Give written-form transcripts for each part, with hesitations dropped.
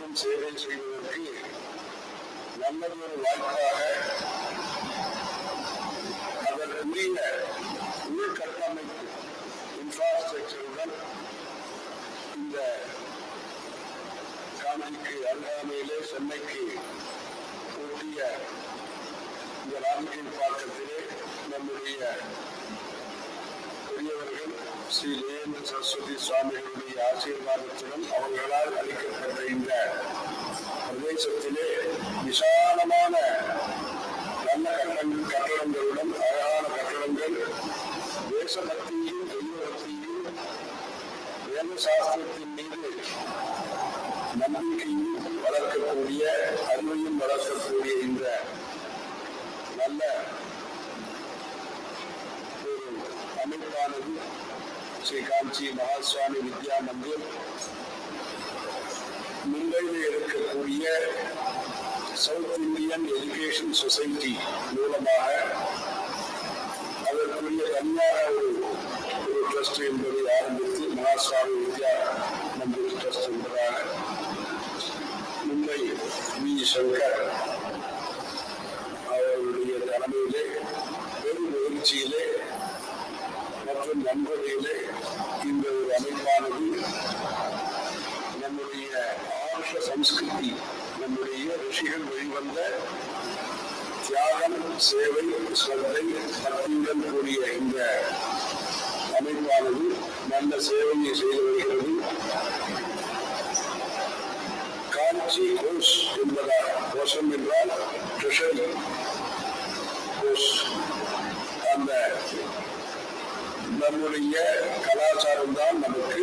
மக்களிடம் சேவை செய்வதற்கு நல்லதொரு வாய்ப்பாக அதற்குரிய உள்கட்டமைப்பு இன்ஃப்ராஸ்ட்ரக்சருடன் இந்த காஞ்சிக்கு அருகாமையிலே சென்னைக்கு ஒட்டிய இந்த ராஜகீழ் பாக்கத்திலே நம்முடைய பெரியவர்கள் ஸ்ரீ லேந்திர சரஸ்வதி சுவாமிகளுடைய ஆசீர்வாதத்துடன் அவர்களால் அளிக்கப்பட்ட இந்த பிரதேசத்திலே விசாலமான நல்ல கட்டடங்களுடன் அழகான கட்டடங்கள் தேசபக்தியும் தெய்வபக்தியும் வேத சாஸ்திரத்தின் மீது நம்பிக்கையும் வளர்க்கக்கூடிய அறிவையும் வளர்க்கக்கூடிய இந்த நல்ல ஒரு அமைப்பானது ஸ்ரீ காஞ்சி மகாசுவாமி வித்யா மந்திர் மும்பையில் இருக்கக்கூடிய சவுத் இந்தியன் எஜுகேஷன் சொசைட்டி மூலமாக அதற்குரிய தனியாக ஒரு ட்ரஸ்ட் என்பதை ஆரம்பித்து மகாசுவாமி வித்யா மந்திர் ட்ரஸ்ட் என்பதாக மும்பை வி சங்கர் அவர்களுடைய தலைமையிலே பெரும் முயற்சியிலே மற்றும் நண்பர்களே இந்த ஒரு அமைப்பானது நம்முடைய ஆர்ஷ சம்ஸ்கிருதி நம்முடைய ரிஷிகள் வெளிவந்த தியாகம் சேவை ஸ்ரத்தை பக்தியுடன் கூடிய இந்த அமைப்பானது நல்ல சேவையை செய்து வருகிறது. காஞ்சி கோஷ் என்பதால் கோஷம் என்றால் ட்ரெஷரி கோஷ் அந்த நம்முடைய கலாச்சாரம் தான் நமக்கு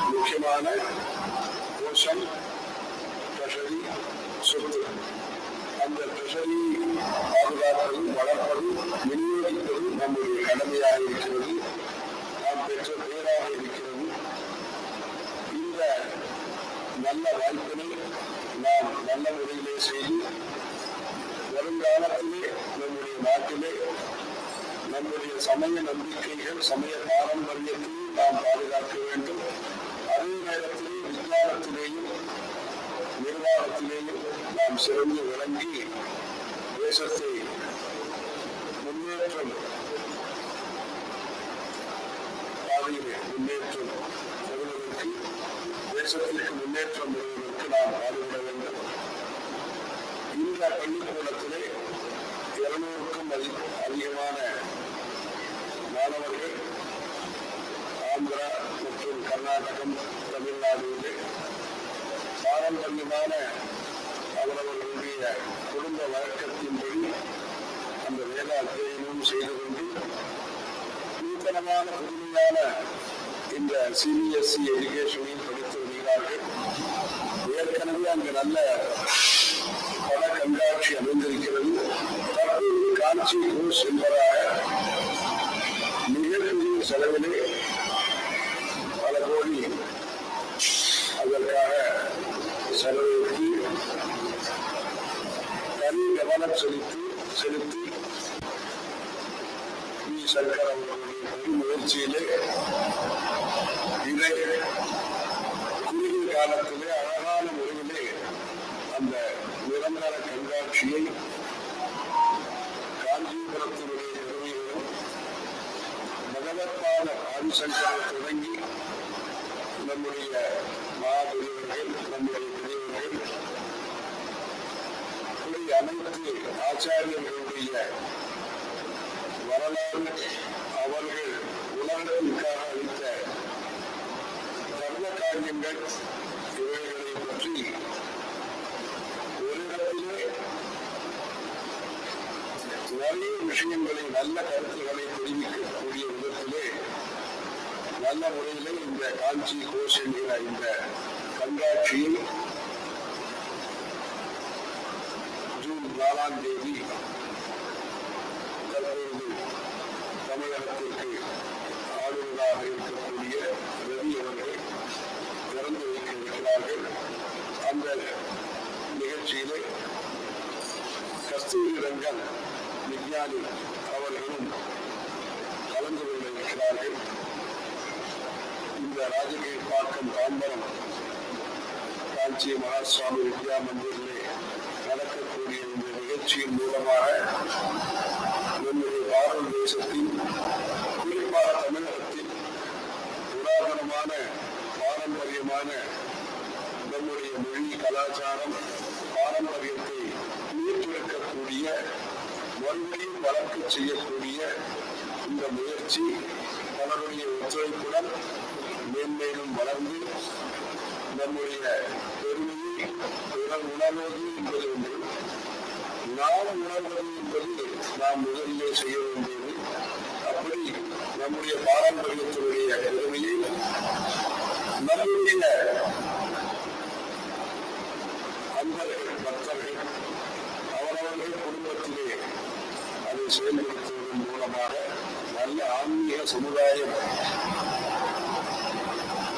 முக்கியமான கோஷம் ட்ரெஷரி சொத்து. அந்த ட்ரெஷரி பாதுகாப்பதும் வளர்ப்பதும் விநியோகிப்பதும் நம்முடைய கடமையாக இருக்கிறது, நாம் பெற்ற பேராக இருக்கிறது. இந்த நல்ல வாய்ப்பினை நாம் நல்ல முறையிலே செய்து வருங்காலத்திலே நம்முடைய நாட்டிலே நம்முடைய சமய நம்பிக்கைகள் சமய பாரம்பரியத்தையும் நாம் பாதுகாக்க வேண்டும். அதே நேரத்திலே விஞ்ஞானத்திலேயும் நிர்வாகத்திலேயும் நாம் சிறந்து விளங்கி தேசத்தை முன்னேற்றம் பாதையிலே முன்னேற்றம் வருவதற்கு தேசத்திற்கு முன்னேற்றம் வருவதற்கு நாம் பாடுபட வேண்டும். இந்த பள்ளிக்கூடத்திலே 200க்கும் அதிகமான மாணவர்கள் ஆந்திரா மற்றும் கர்நாடகம் தமிழ்நாடுகளிலே பாரம்பரியமான அவரவர்களுடைய குடும்ப வழக்கத்தின்படி அந்த வேத அத்தியனமும் செய்து கொண்டு நூத்தனமான புதுமையான இந்த சிபிஎஸ்இ எஜுகேஷனையும் படித்து வருகிறார்கள். ஏற்கனவே அங்கு நல்ல பல கண்காட்சி அமைந்திருக்கிறது. தற்போது காஞ்சி கோஷ் என்பதாக மிகப்பெரிய செலவிலே பல கோடி அதற்காக செலவிட்டு தனி கவனம் செலுத்தி வி சங்கர் அவர்களுடைய பெரும் முயற்சியிலே இதை குறுகிய காலத்திலே அழகான முறையிலே அந்த நிரந்தர கண்காட்சியை காஞ்சிபுரத்தினுடைய நிறுவனம் பகவத்பாத ஆதிசங்கரை தொடங்கி நம்முடைய மாபெரியவர்கள் நம்முடைய பெரியவர்கள் அனைத்து ஆச்சாரியர்களுடைய வரலாறு அவர்கள் உலகத்திற்காக அளித்த தர்ம காரியங்கள் இவைகளை பற்றி ஒரு இடத்திலே நிறைய விஷயங்களை நல்ல கருத்துக்களை தெரிவிக்கக்கூடிய விதத்திலே நல்ல முறையிலே இந்த காஞ்சி கோஷ் என்கிற இந்த கண்காட்சியை ஜூன் 4ஆம் தேதி தற்போது தமிழகத்திற்கு ஆளுநராக இருக்கக்கூடிய ரவி அவர்கள் திறந்து வைக்க இருக்கிறார்கள். அந்த நிகழ்ச்சியிலே கஸ்தூரி ரங்கன் விஞ்ஞானி அவர்களும் கலந்து கொள்ள இருக்கிறார்கள். இந்த ராஜகீழ் பாக்கம் தாம்பரம் காஞ்சி மகாசுவாமி வித்யா மந்திரிலே நடக்கக்கூடிய இந்த நிகழ்ச்சியின் மூலமாக நம்முடைய பாரத தேசத்தின் குறிப்பாக தமிழகத்தில் புராதனமான பாரம்பரியமான நம்முடைய மொழி கலாச்சாரம் பாரம்பரியத்தை மீட்டெடுக்கக்கூடிய மறுபடியும் வளர்க்க செய்யக்கூடிய இந்த முயற்சி பலருடைய ஒத்துழைப்புடன் மேன்மேலும் வளர்ந்து நம்முடைய பெருமையை பிறர் உணர்வது என்பது ஒன்று, நாம் உணர்வது என்பது நாம் முதலிலே செய்ய வேண்டியது. அப்படி நம்முடைய பாரம்பரியத்தினுடைய பெருமையை நம்முடைய அன்பர்கள் பக்தர்கள் அவரவர்கள் குடும்பத்திலே அதை செயல்படுத்துவதன் மூலமாக நல்ல ஆன்மீக சமுதாயம்.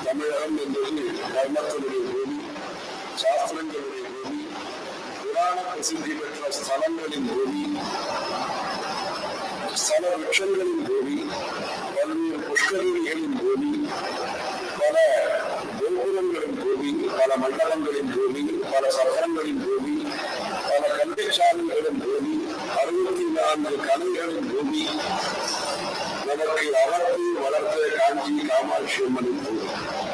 தமிழகம் என்பது தர்மத்தினுடைய பூமி, சாஸ்திரங்களுடைய பூமி, புராண பிரசித்தி பெற்ற ஸ்தலங்களின் பூமி, ஸ்தல விருட்சங்களின் பூமி, பல்வேறு புஷ்கரிணிகளின் பூமி, பல கோபுரங்களின் பூமி, பல மண்டபங்களின் பூமி, பல சத்திரங்களின் பூமி, பல கல்விச்சாலைகளின் பூமி, 64 கலைகளின் பூமி, நமக்கு வளர்த்து வளர்த்த காஞ்சி காமாட்சி அம்மனின் பூமி,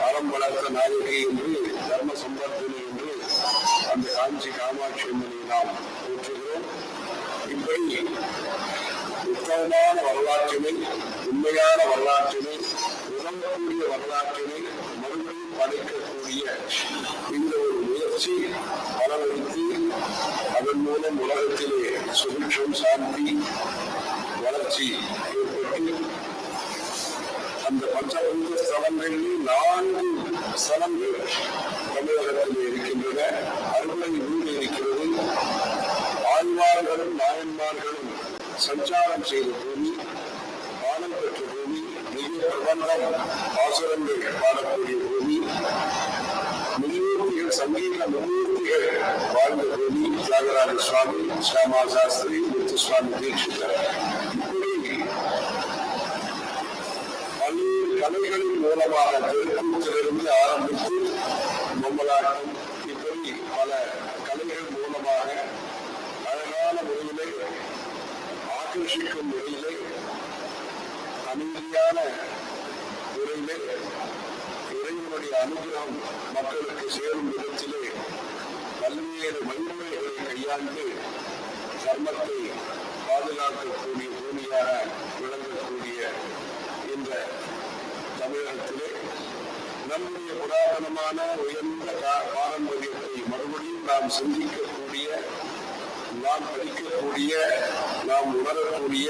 அறம் வளர்த்த நாயகி என்று தர்ம சம்பர்த்தனை என்று அந்த காஞ்சி காமாட்சி அம்மனை நாம் போற்றுகிறோம். இப்படி உத்தமமான வரலாற்றினை, உண்மையான வரலாற்றினை, உதவக்கூடிய வரலாற்றினை மறுபடியும் படைக்கக்கூடிய இந்த ஒரு முயற்சி பலவழித்து அதன் மூலம் உலகத்திலே சுபிட்சம், சாந்தி, வளர்ச்சி ஏற்பட்டு அந்த பஞ்சபூத ஸ்தலங்களில் 4 ஸ்தலங்கள் தமிழகத்தில் இருக்கின்றன. அறுபடை வீடு இருக்கிறது. ஆழ்வார்களும் நாயன்மார்களும் சஞ்சாரம் செய்த பூமி, பாடம் பெற்ற பூமி, மிக பிரபந்தம் பாசுரங்கள் பாடக்கூடிய பூமி, முன்னூர்த்திகள், சங்கீத முன்னூர்த்திகள் வாழ்ந்த பூமி, தியாகராஜ சுவாமி, சியாமா சாஸ்திரி, முத்துசுவாமி தீட்சிதர். இப்படி பல்வேறு கலைகளின் மூலமாக தெருக்கூத்திலிருந்து ஆரம்பித்து பொம்மலாட்டம், இப்படி பல கலைகள் மூலமாக அழகான முறையிலே, ஆக்கர்ஷிக்கும் முறையிலே, அமைதியான முறையிலே இறைவனுடைய அனுகிரகம் மக்களுக்கு சேரும் விதத்திலே பல்வேறு வழிமுறைகளை கையாண்டு தர்மத்தை பாதுகாக்கக்கூடிய பூமியாக விளங்கக்கூடிய இந்த தமிழகத்திலே நம்முடைய புராதனமான உயர்ந்த பாரம்பரியத்தை மறுபடியும் நாம் சிந்திக்கக்கூடிய, நாம் படிக்கக்கூடிய, நாம் உணரக்கூடிய,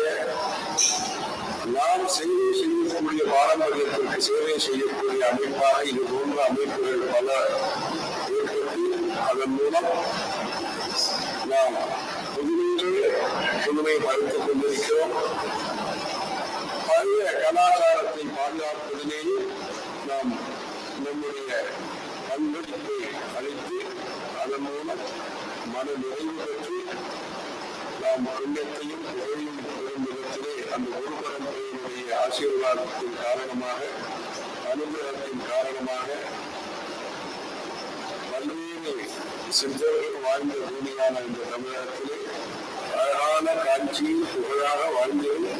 நாம் சேவை செய்யக்கூடிய பாரம்பரியத்திற்கு சேவை செய்யக்கூடிய அமைப்பாக இது போன்ற அமைப்புகள் பல ஏற்பட்டு அதன் மூலம் நாம் புதுமை படைத்துக் கொண்டிருக்கிறோம். பழைய கலாச்சாரத்தை பாதுகாப்பதிலேயே நாம் நம்முடைய பங்களிப்பை அளித்து அதன் மூலம் மன நிறைவு பெற்று நாம் புண்ணியத்தையும் புகழையும் பெறும் விதத்திலே அந்த குரு பரம்பரையினுடைய ஆசீர்வாதத்தின் காரணமாக, அனுகிரகத்தின் காரணமாக பல்வேறு சித்தர்கள் வாழ்ந்த பூமியான இந்த தமிழகத்திலே அழகான காட்சியில் புகழாக வாழ்ந்தது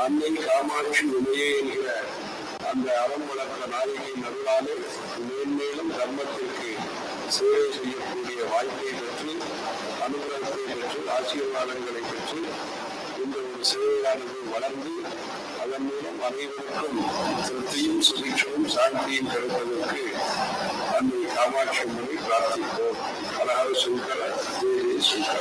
அன்னை காமாட்சி உமையே என்கிற அந்த அறம் வளர்த்த நாயகியின் அருளாலே மேன்மேலும் தர்மத்திற்கு சேவை செய்யக்கூடிய வாய்ப்பை பெற்று, அனுகிரகத்தை பெற்று, ஆசீர்வாதங்களை பெற்று இந்த ஒரு சேவையானது வளர்ந்து அதன் மூலம் அனைவருக்கும் திருப்தியும், சுபிட்சமும், சாந்தியும் கிடைப்பதற்கு அன்னை காமாட்சி அம்மனை பிரார்த்திப்போம். ஹரஹர சங்கர, ஜெய Sankara.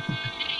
Thank you.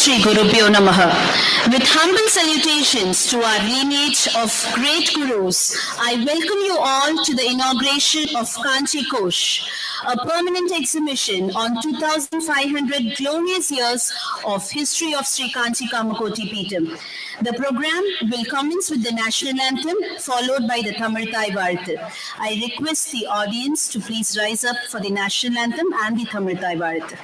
Shri Gurubhyo Namaha. With humble salutations to our lineage of great gurus, I welcome you all to the inauguration of Kanchi Kosh, a permanent exhibition on 2,500 glorious years of history of Sri Kanchi Kamakoti Peetam. The program will commence with the national anthem, followed by the Tamil Thai Varthu. I request the audience to please rise up for the national anthem and the Tamil Thai Varthu.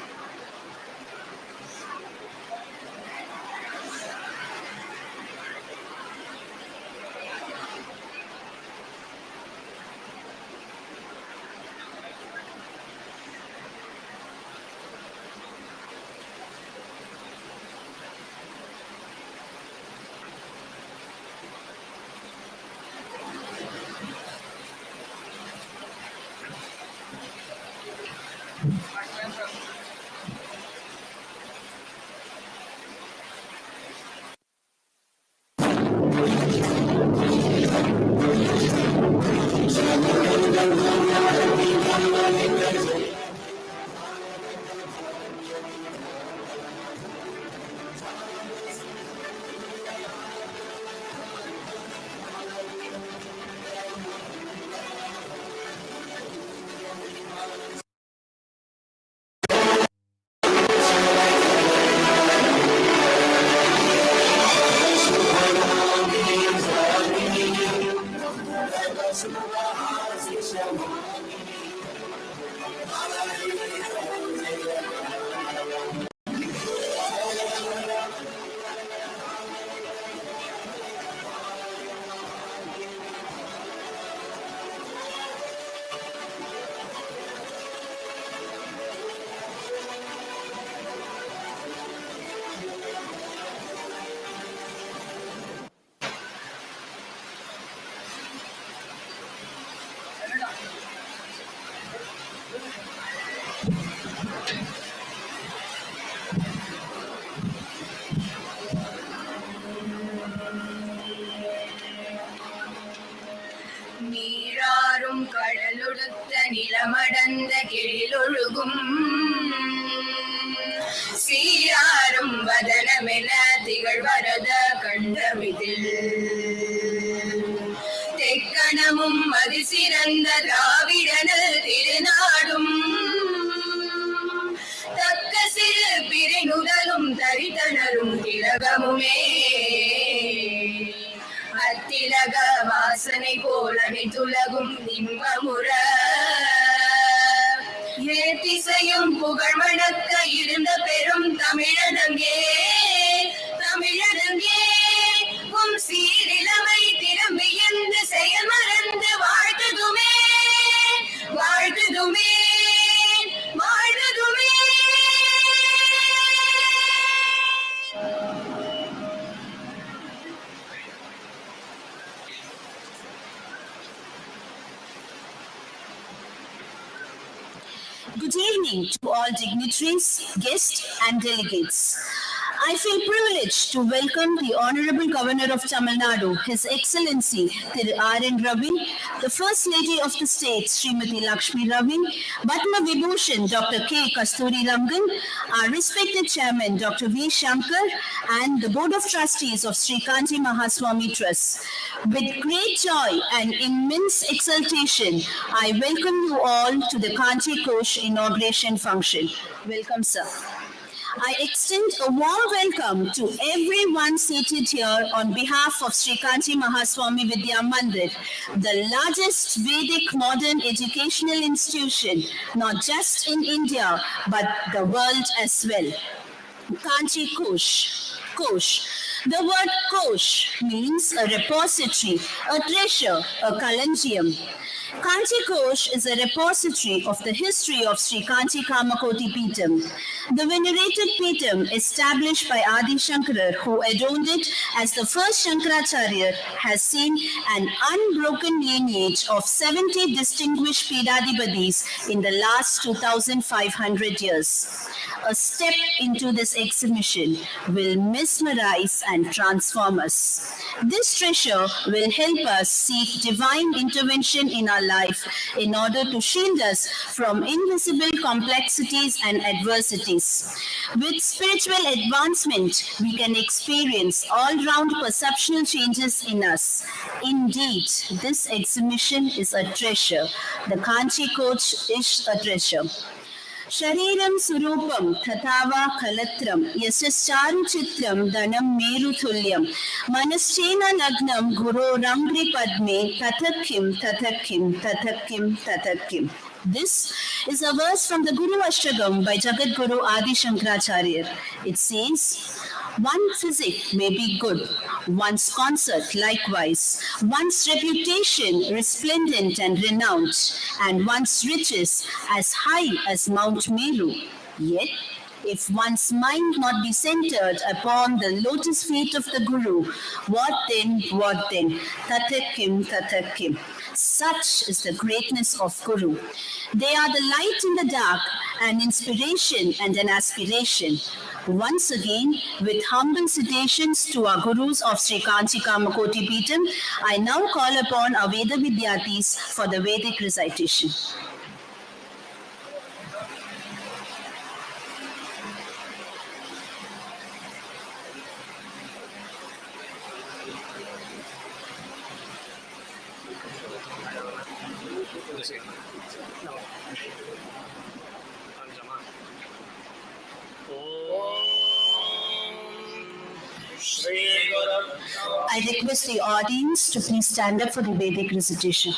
நீராறும் கடலுடுத்த நிலமடந்த கிழிலொழுகும் சீராறும் வதனமென திகழ்வரத கண்டமிதில் தெக்கணமும் அதிசிறந்த திராவிடனல் திருநாடும் தக்க சிறு பிரிநுதலும் தரித்தனரும் திலகமுமே அத்திலக வாசனை போல அனைத்துலகும் இன்பமுற ஏத்திசையும் புகழ் வணக்க இருந்த பெரும் தமிழனங்கே தமிழனங்கே உம் சீரிழமை திரும்பி என்று செயல் மறந்து வாழ்த்துதுமே வாழ்த்துதுமே வாழ்த்துதுமே. Good evening to all dignitaries, guests, and delegates. I feel privileged to welcome the Honorable Governor of Tamil Nadu, His Excellency Thiru R.N. Ravi, the First Lady of the State, Srimati Lakshmi Ravi, Padma Vibhushan Dr. K. Kasturi Rangan, our respected Chairman Dr. V. Shankar, and the Board of Trustees of Sri Kanchi Mahaswami Trust. With great joy and immense exultation, I welcome you all to the Kanchi Kosh inauguration function. Welcome, sir. I extend a warm welcome to everyone seated here on behalf of Sri Kanchi Mahaswami Vidya Mandir, the largest Vedic modern educational institution, not just in India, but the world as well. Kanchi Kosh. Kosh. The word Kosh means a repository, a treasure, a kalanjium. Kanchi Kosh is a repository of the history of Sri Kanchi Kamakoti Peetam. The venerated Peetam, established by Adi Shankara, who adorned it as the first Shankaracharya, has seen an unbroken lineage of 70 distinguished Peedadhipatis in the last 2,500 years. A step into this exhibition will mesmerize and transform us. This treasure will help us seek divine intervention in our our life in order to shield us from invisible complexities and adversities. With spiritual advancement, we can experience all-round perceptual changes in us. Indeed, this exhibition is a treasure. The Kanchi Kosh is a treasure. Shariram Surupam Tatava Kalatram Yasascharu Chitram Dhanam Meru Thulyam Manaschena Lagnam Guru Rangri Padme Tatakim Tatakim Tatakim Tatakim. This is a verse from the Guru Ashtagam by Jagat Guru Adi Shankaracharya. It says, one physic may be good, one's concert likewise, one's reputation resplendent and renowned, and one's riches as high as Mount Meru. Yet, if one's mind not be centered upon the lotus feet of the Guru, what then, what then? Tatakim, tatakim. Such is the greatness of Guru. They are the light in the dark, an inspiration and an aspiration. Once again, with humble citations to our Gurus of Sri Kanchi Kamakoti Peetam, I now call upon our Veda Vidyatis for the Vedic recitation. I request the audience to please stand up for the Vedic recitation.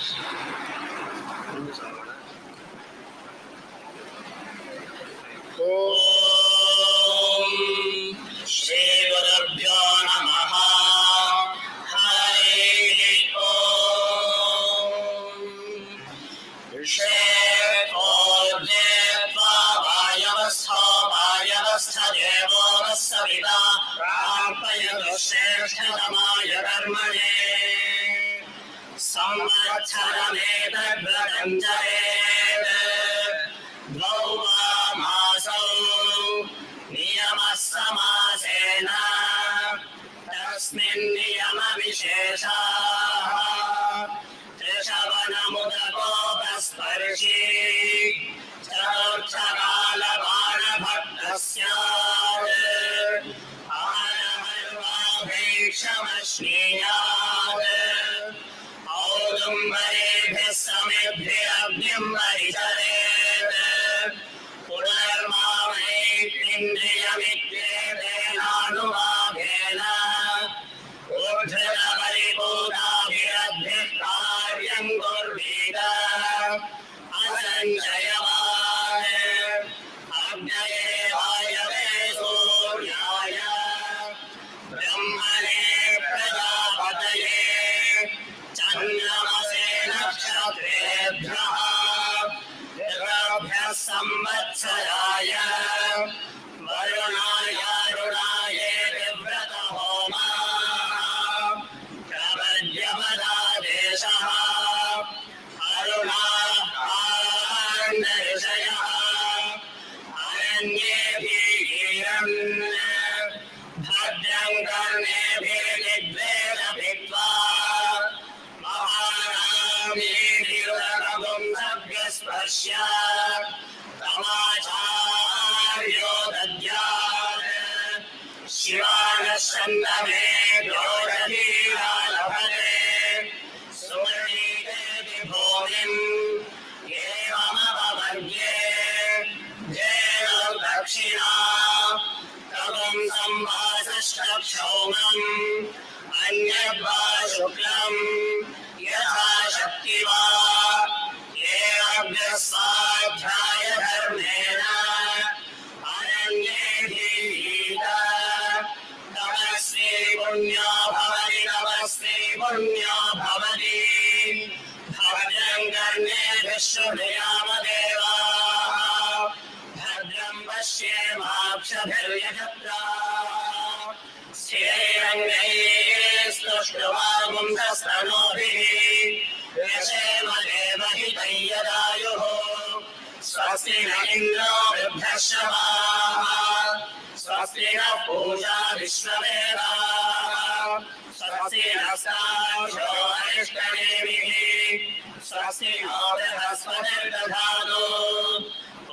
स्वस्ति no बृहस्पतिर्दधातु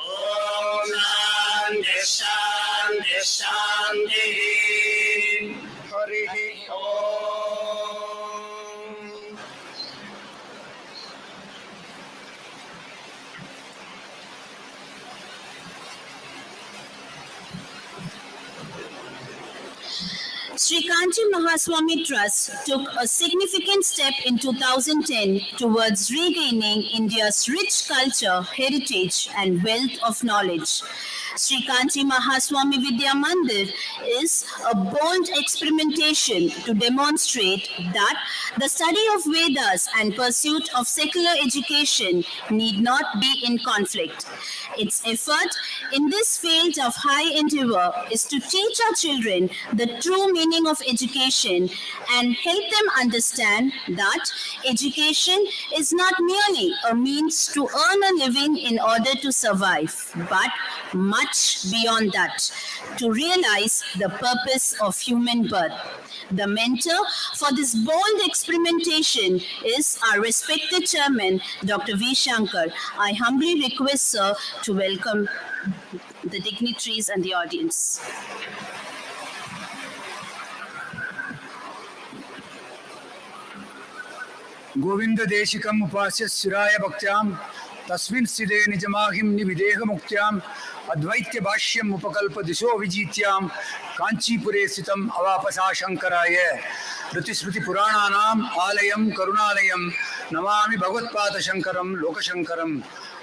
ॐ शान्तिः शान्तिः शान्तिः हरिः ॐ Sri Kanchi Mahaswami Trust took a significant step in 2010 towards regaining India's rich culture, heritage, and wealth of knowledge. Sri Kanchi Mahaswami Vidya Mandir is a bold experimentation to demonstrate that the study of Vedas and pursuit of secular education need not be in conflict. Its effort in this field of high endeavor is to teach our children the true meaning of education and help them understand that education is not merely a means to earn a living in order to survive, but much beyond that, to realize the purpose of human birth. The mentor for this bold experimentation is our respected chairman, Dr. V. Shankar. I humbly request, sir, to welcome the dignitaries and the audience. Govind देशिकम उपास्य शिराय भक्त्याम तस्मिन् स्थिते निजमाहिं निविदेह मुक्त्याम अद्वैत्य भाष्यम उपकल्प दिशो विजीत्याम कांचीपुरे स्थितम अवापसा शंकराय ऋतिस्मृति पुराणानाम आलयम करुणालयम नमामि भगवत्पाद शंकरम लोकशंकरम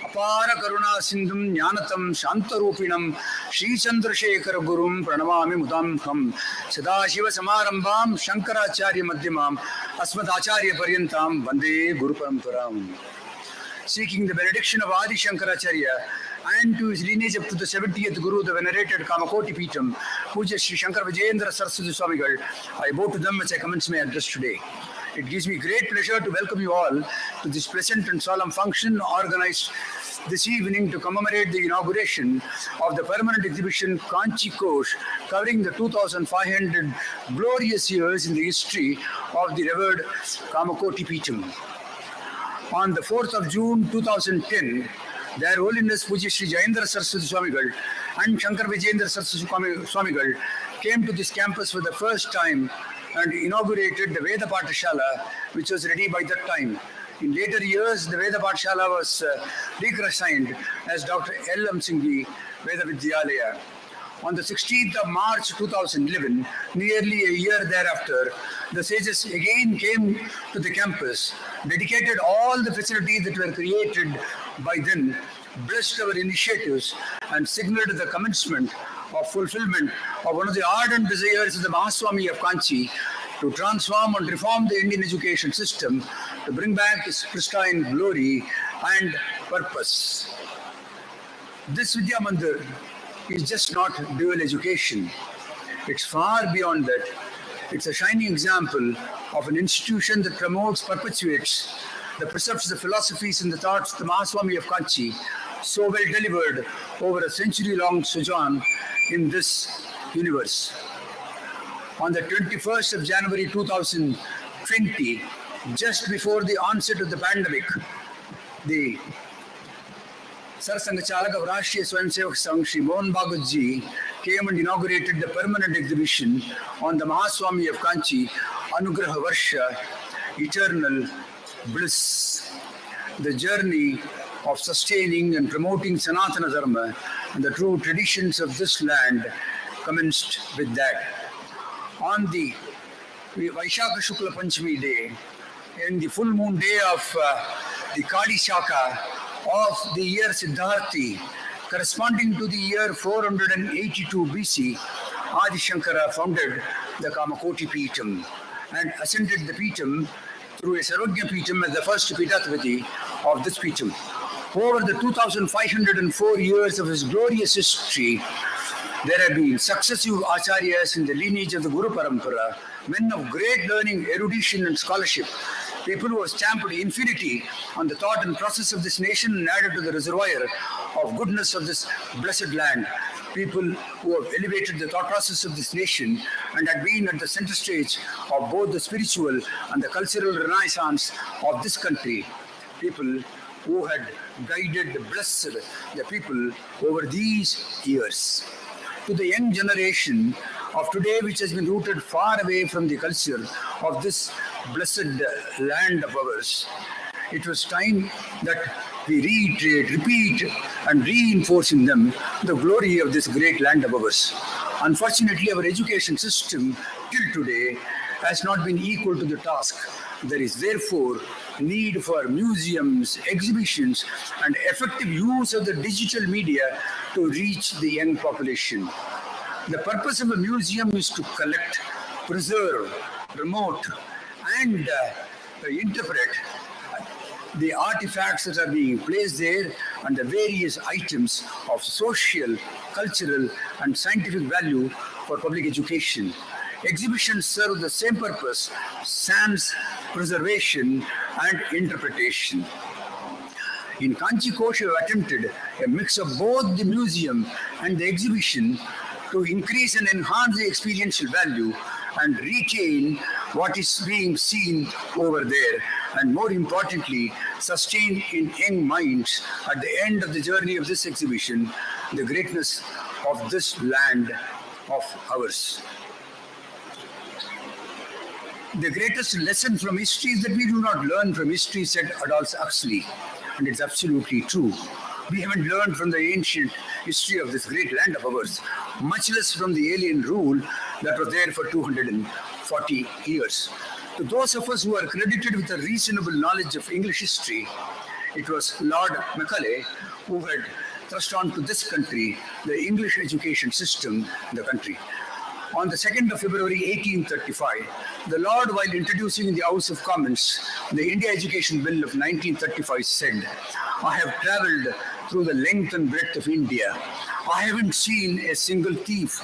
अपार करुणा सिंधुम ज्ञानतम शांतरूपिणम श्रीचंद्रशेखर गुरुम प्रणमामि मुदाम्हम सदाशिव समारंभाम शंकराचार्य मध्यमाम अस्मदाचार्य पर्यंताम वंदे गुरु परंपराम. Seeking the benediction of Adi Shankaracharya and to his lineage up to the 70th Guru, the venerated Kamakoti Peetam, Puja Sri Shankar Vijayendra Saraswati Swamigal, I bow to them as I commence my address today. It gives me great pleasure to welcome you all to this pleasant and solemn function organized this evening to commemorate the inauguration of the permanent exhibition Kanchi Kosh, covering the 2,500 glorious years in the history of the revered Kamakoti Peetam. On the 4th of June 2010, Their Holiness Puja Sri Jayendra Saraswati Swamigal and Shankar Vijayendra Saraswati Swamigal came to this campus for the first time and inaugurated the Veda Pathashala, which was ready by that time. In later years, the Veda Pathashala was rechristened as Dr. L. M. Singhi Veda Vidyalaya. On the 16th of March 2011, nearly a year thereafter, the sages again came to the campus, dedicated all the facilities that were created by then, blessed our initiatives, and signaled the commencement of fulfillment of one of the ardent desires of the Mahaswami of Kanchi to transform and reform the Indian education system, to bring back its pristine glory and purpose. This Vidya Mandir is just not dual education. It's far beyond that. It's a shining example of an institution that promotes, perpetuates the precepts, the philosophies, and the thoughts of the Mahaswami of Kanchi, so well delivered over a century-long sojourn in this universe. On the 21st of January 2020, just before the onset of the pandemic, the Sarsanga Chalak of Rashtriya Swayamsevak Sangh, Shri Mohan Bhagat ji, came and inaugurated the permanent exhibition on the Mahaswami of Kanchi, Anugraha Varsha, Eternal Bliss. The journey of sustaining and promoting Sanatana Dharma and the true traditions of this land commenced with that. On the Vaishakha Shukla Panchami day, in the full moon day of the Kali Shaka of the year Siddharthi, corresponding to the year 482 BC, Adi Shankara founded the Kamakoti Peetam and ascended the Peetam through a Sarvagya Peetam as the first Peetathapati of this Peetam. Over the 2,504 years of his glorious history, there have been successive acharyas in the lineage of the Guru Parampara, men of great learning, erudition and scholarship, people who have stamped infinity on the thought and process of this nation and added to the reservoir of goodness of this blessed land, people who have elevated the thought process of this nation and had been at the center stage of both the spiritual and the cultural renaissance of this country. people who had guided, blessed the people over these years. To the young generation of today, which has been rooted far away from the culture of this blessed land of ours, it was time that we reiterate, repeat, and reinforce in them the glory of this great land of ours. Unfortunately, our education system till today has not been equal to the task. There is therefore need for museums, exhibitions, and effective use of the digital media to reach the young population. The purpose of a museum is to collect, preserve, promote, and interpret the artifacts that are being placed there and the various items of social, cultural, and scientific value for public education. Exhibitions serve the same purpose, sans preservation and interpretation. In Kanchi Kosh, we have attempted a mix of both the museum and the exhibition to increase and enhance the experiential value and retain what is being seen over there, and more importantly, sustain in young minds at the end of the journey of this exhibition the greatness of this land of ours. The greatest lesson from history is that we do not learn from history, said Aldous Huxley, and it's absolutely true. We haven't learned from the ancient history of this great land of ours, much less from the alien rule that was there for 240 years. To those of us who are credited with a reasonable knowledge of English history, it was Lord Macaulay who had thrust onto this country the English education system in the country. On the 2nd of February 1835, the Lord, while introducing in the House of Commons the India Education Bill of 1935, said, "I have travelled through the length and breadth of India. I haven't seen a single thief.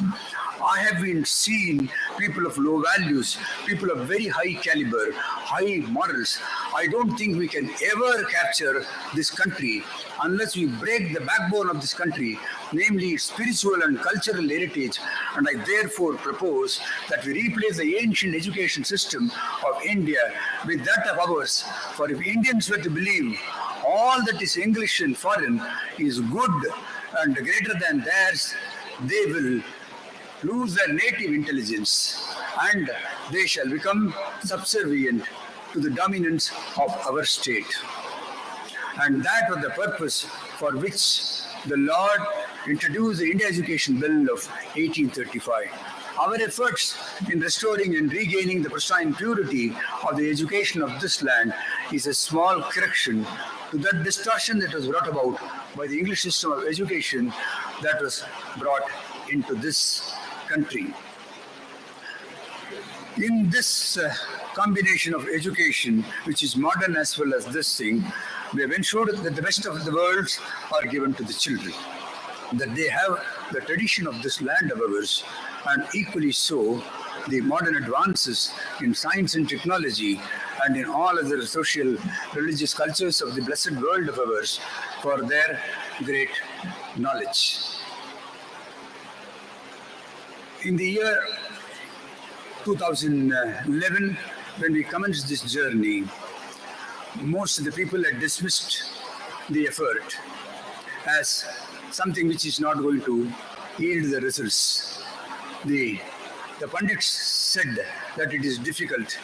I haven't seen people of low values, people of very high caliber, high morals. I don't think we can ever capture this country unless we break the backbone of this country, namely its spiritual and cultural heritage. And I therefore propose that we replace the ancient education system of India with that of ours. For if Indians were to believe all that is English and foreign is good and greater than theirs, they will lose their native intelligence and they shall become subservient to the dominance of our state." And that was the purpose for which the Lord introduced the India Education Bill of 1835. Our efforts in restoring and regaining the pristine purity of the education of this land is a small correction to that distortion that was brought about by the English system of education that was brought into this country. In this combination of education, which is modern as well as this thing, we have ensured that the best of the worlds are given to the children, that they have the tradition of this land of ours, and equally so, the modern advances in science and technology and in all other social, religious cultures of the blessed world of ours for their great knowledge. In the year 2011, when we commenced this journey, most of the people had dismissed the effort as something which is not going to yield the results. The pundits said that it is difficult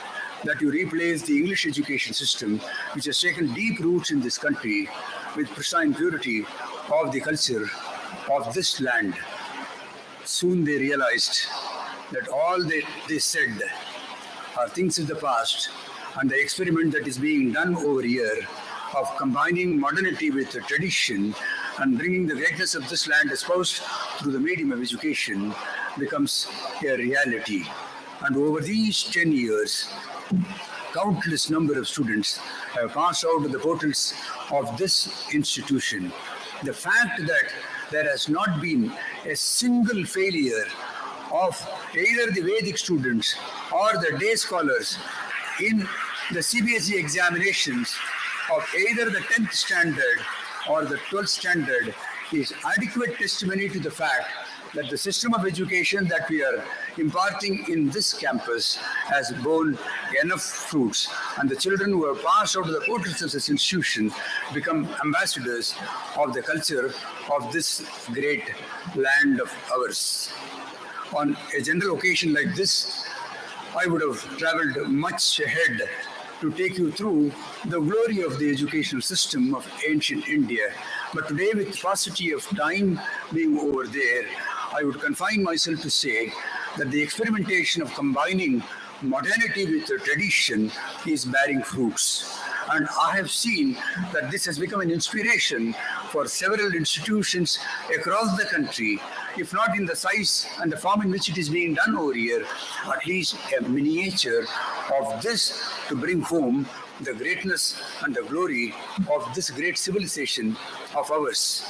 that you replace the English education system, which has taken deep roots in this country, with pristine purity of the culture of this land. Soon they realized that all they said are things of the past, and the experiment that is being done over here of combining modernity with the tradition and bringing the greatness of this land espoused through the medium of education becomes a reality. And over these 10 years, countless number of students have passed out of the portals of this institution. The fact that there has not been a single failure of either the Vedic students or the day scholars in the CBSE examinations of either the 10th standard or the 12th standard is adequate testimony to the fact that the system of education that we are imparting in this campus has borne enough fruits, and the children who have passed out of the portals of this institution become ambassadors of the culture of this great land of ours. On a general occasion like this, I would have traveled much ahead to take you through the glory of the educational system of ancient India. But today, with paucity of time being over there, I would confine myself to say that the experimentation of combining modernity with the tradition is bearing fruits. And I have seen that this has become an inspiration for several institutions across the country, if not in the size and the form in which it is being done over here, at least a miniature of this to bring home the greatness and the glory of this great civilization of ours.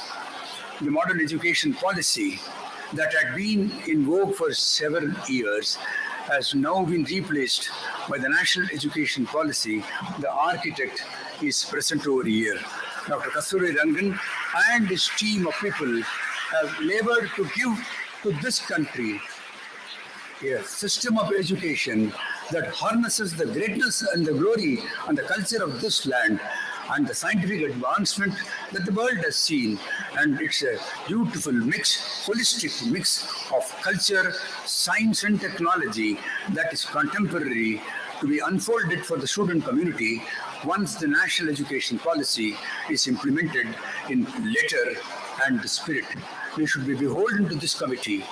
The modern education policy that had been in vogue for several years has now been replaced by the national education policy. The architect is present over here. Dr. Kasturi Rangan and his team of people have labored to give to this country a system of education that harnesses the greatness and the glory and the culture of this land and the scientific advancement that the world has seen. And it's a beautiful mix, holistic mix of culture, science and technology that is contemporary to be unfolded for the student community once the national education policy is implemented in letter and spirit. We should be beholden to this committee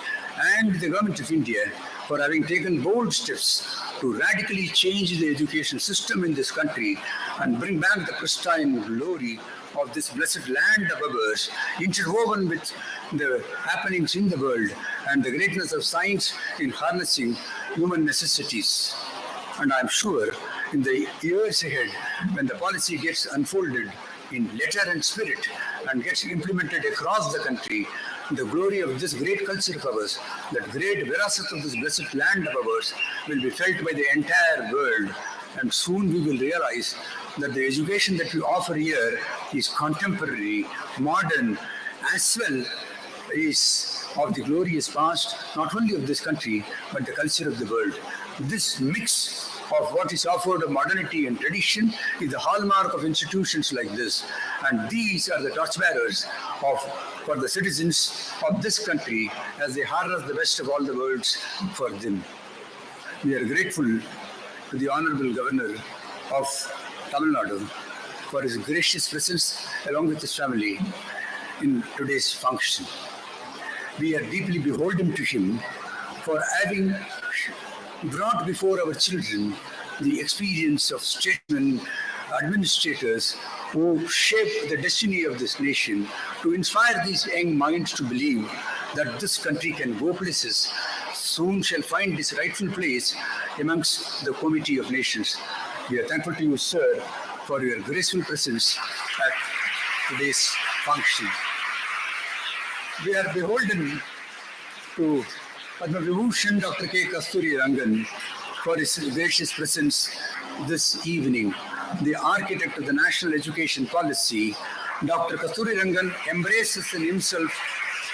and the government of India for having taken bold steps to radically change the education system in this country and bring back the pristine glory of this blessed land of ours, interwoven with the happenings in the world and the greatness of science in harnessing human necessities. And I'm sure in the years ahead, when the policy gets unfolded in letter and spirit and gets implemented across the country, the glory of this great culture of ours, that great virasat of this blessed land of ours will be felt by the entire world. And soon we will realize that the education that we offer here is contemporary, modern, as well is of the glorious past, not only of this country, but the culture of the world. This mix of what is offered of modernity and tradition is the hallmark of institutions like this. And these are the torchbearers for the citizens of this country as they harness the best of all the worlds for them. We are grateful to the Honorable Governor of Tamil Nadu for his gracious presence along with his family in today's function. We are deeply beholden to him for having brought before our children the experience of statesmen, administrators who shape the destiny of this nation, to inspire these young minds to believe that this country can go places, soon shall find its rightful place amongst the committee of nations. We are thankful to you, sir, for your graceful presence at today's function. We are beholden to Padma Vibhushan Dr. K. Kasturi Rangan for his gracious presence this evening. The architect of the national education policy, Dr. Kasturi Rangan embraces in himself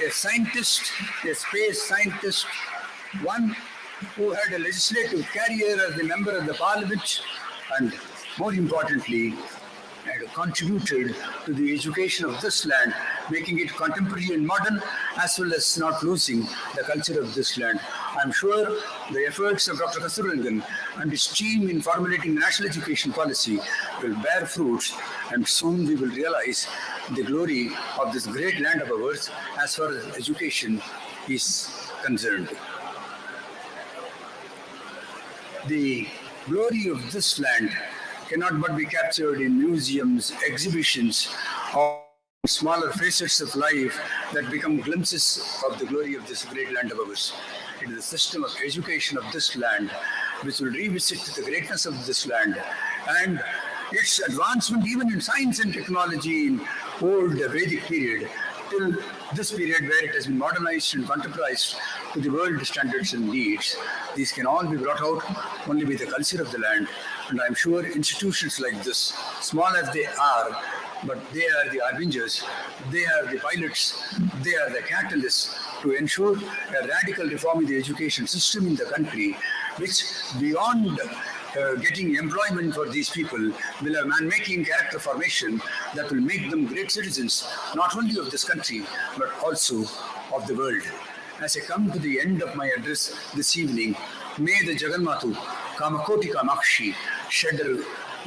a scientist, a space scientist, one who had a legislative career as a member of the parliament, and more importantly, had contributed to the education of this land, making it contemporary and modern, as well as not losing the culture of this land. I'm sure the efforts of Dr. Kasturi Rangan and his team in formulating the national education policy will bear fruits, and soon we will realize the glory of this great land of ours as far as education is concerned. The glory of this land cannot but be captured in museums, exhibitions, or smaller facets of life that become glimpses of the glory of this great land of ours. It is the system of education of this land which will revisit the greatness of this land and its advancement even in science and technology in old Vedic period till this period where it has been modernized and contemporized to the world standards and needs. These can all be brought out only with the culture of the land. And I'm sure institutions like this, small as they are, but they are the harbingers, they are the pilots, they are the catalysts to ensure a radical reform in the education system in the country, which beyond getting employment for these people will have man-making character formation that will make them great citizens, not only of this country, but also of the world. As I come to the end of my address this evening, may the Jagannathu Kamakoti Kamakshi shed her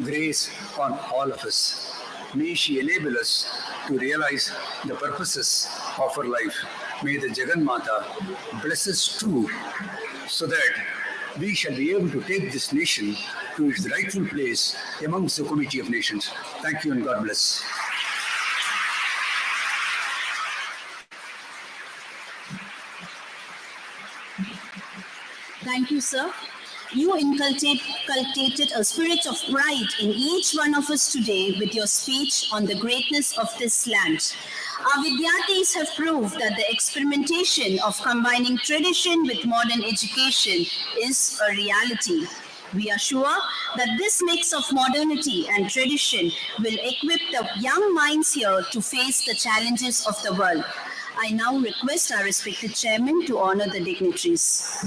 grace on all of us. May she enable us to realize the purposes of her life. May the Jagannatha bless us too, so that we shall be able to take this nation to its rightful place amongst the community of nations. Thank you and God bless. Thank you, sir. You inculcated a spirit of pride in each one of us today with your speech on the greatness of this land. Our Vidyatis have proved that the experimentation of combining tradition with modern education is a reality. We are sure that this mix of modernity and tradition will equip the young minds here to face the challenges of the world. I now request our respected chairman to honor the dignitaries.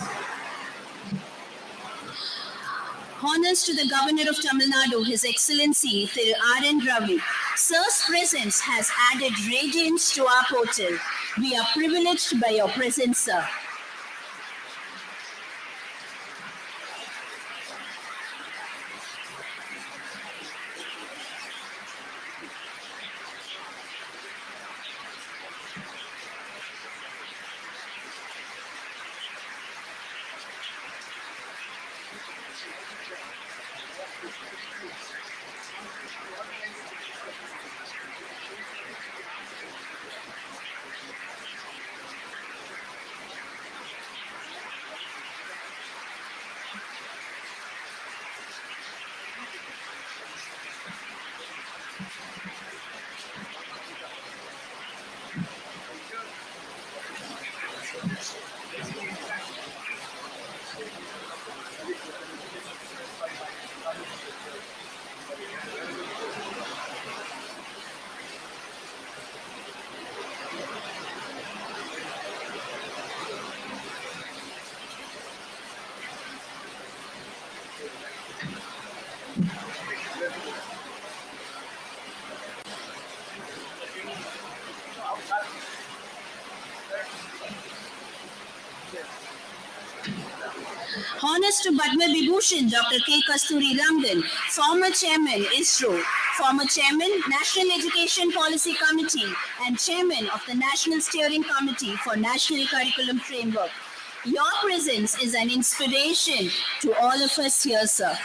Honors to the Governor of Tamil Nadu, His Excellency Thiru R.N. Ravi. Sir's presence has added radiance to our portal. We are privileged by your presence, sir. Honors to Padma Vibhushan Dr. K. Kasturi Rangan, former chairman ISRO, former chairman National Education Policy Committee and chairman of the National Steering Committee for National Curriculum Framework. Your presence is an inspiration to all of us here, sir.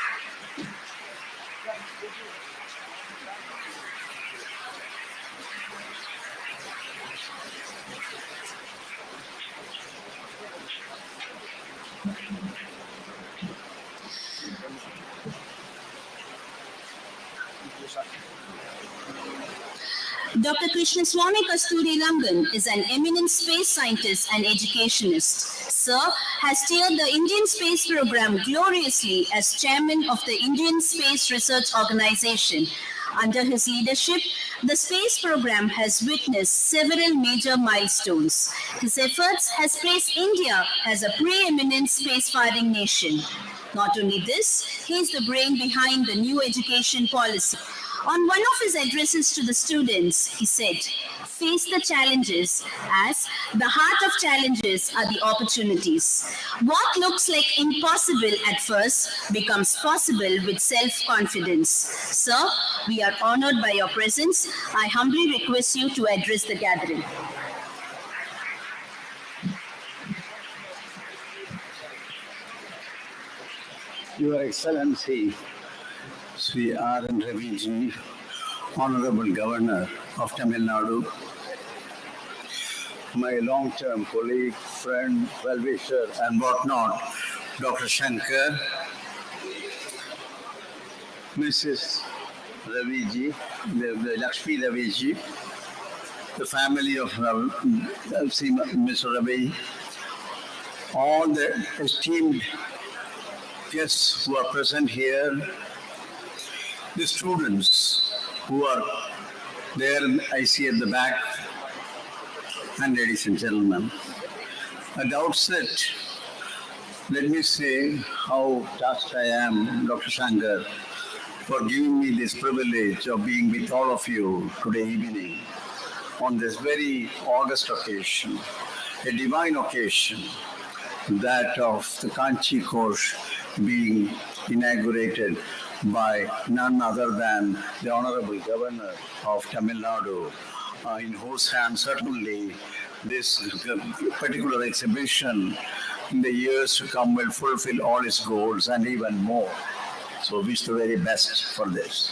Dr. Krishnaswamy Kasturi Rangan is an eminent space scientist and educationist. Sir has steered the Indian space program gloriously as chairman of the Indian Space Research Organization. Under his leadership, the space program has witnessed several major milestones. His efforts has placed India as a preeminent spacefaring nation. Not only this, he is the brain behind the new education policy. On one of his addresses to the students, he said, "Face the challenges as the heart of challenges are the opportunities. What looks like impossible at first becomes possible with self-confidence." Sir, we are honored by your presence. I humbly request you to address the gathering. Your Excellency, Sri R.N. Ravi, Honorable Governor of Tamil Nadu, my long-term colleague, friend, well-wisher, and whatnot, Dr. Shankar, Mrs. Raviji, the Lakshmi Raviji, the family of Mr. Ravi, all the esteemed guests who are present here, the students who are there, I see at the back, and ladies and gentlemen. At the outset, let me say how touched I am, Dr. Shankar, for giving me this privilege of being with all of you today evening on this very august occasion, a divine occasion, that of the Kanchi Kosh being inaugurated by none other than the Honorable Governor of Tamil Nadu, in whose hands certainly this particular exhibition in the years to come will fulfill all its goals and even more. So wish the very best for this.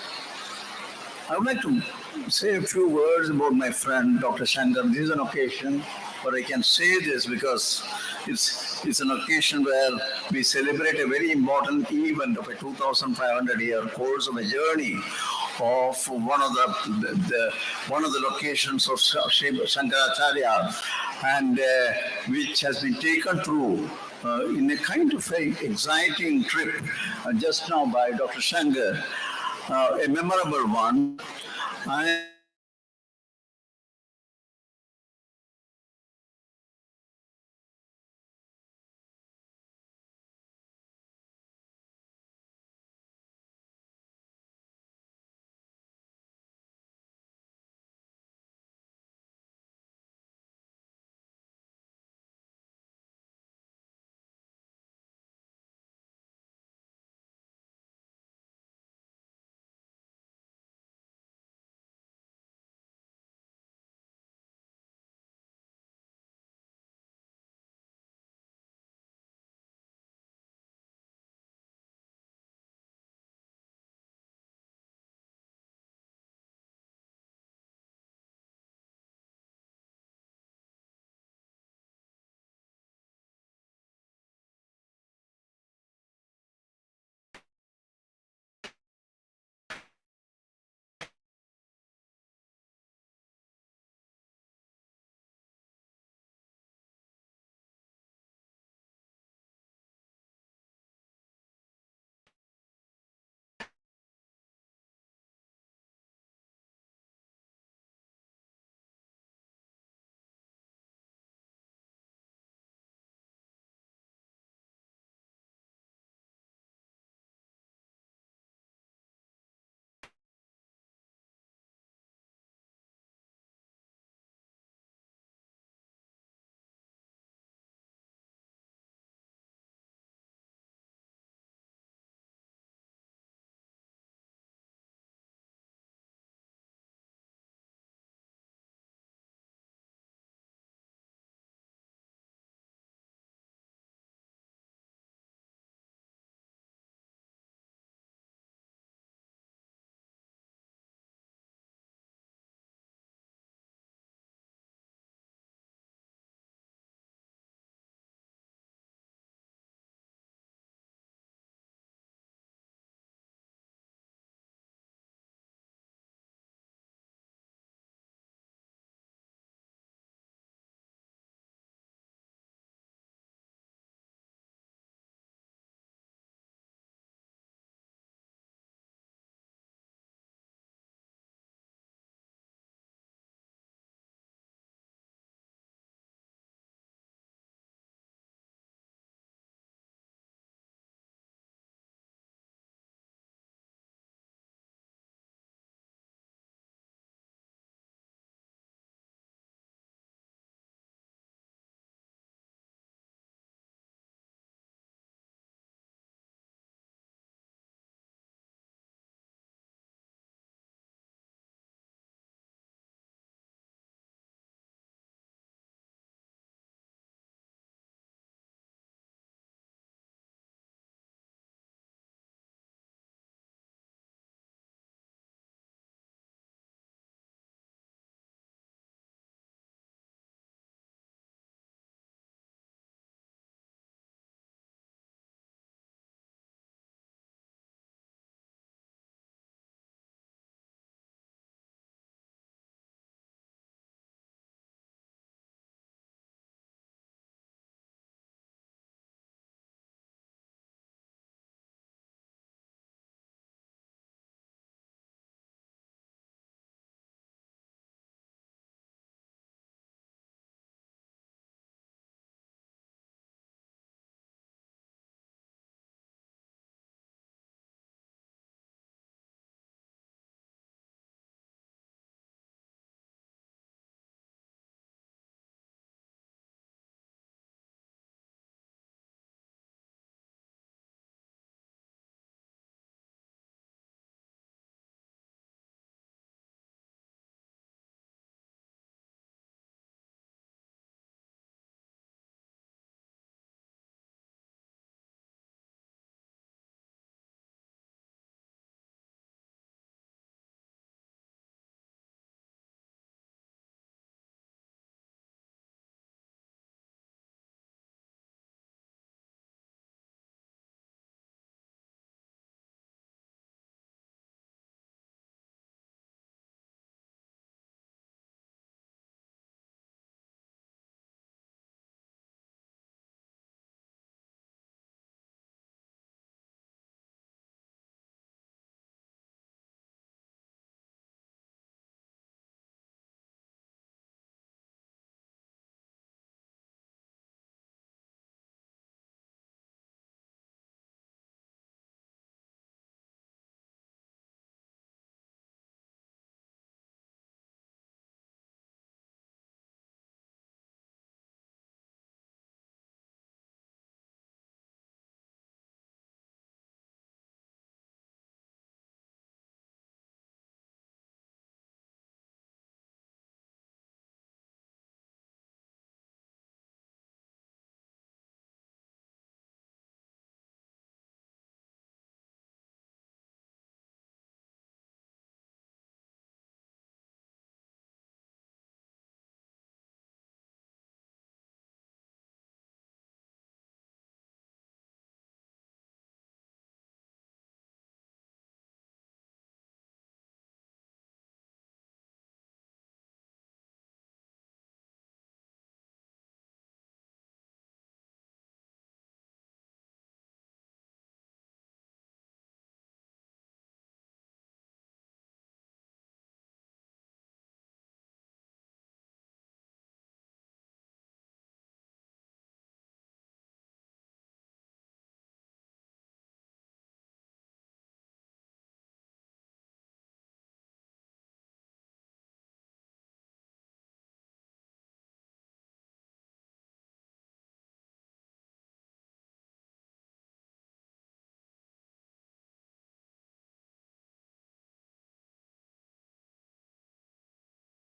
I would like to say a few words about my friend Dr. Shankar. This is an occasion where I can say this because it's an occasion where we celebrate a very important event of a 2,500-year course of a journey of one of the locations of Sri Shankaracharya, and which has been taken through in a kind of a exciting trip just now by Dr. Shankar, a memorable one.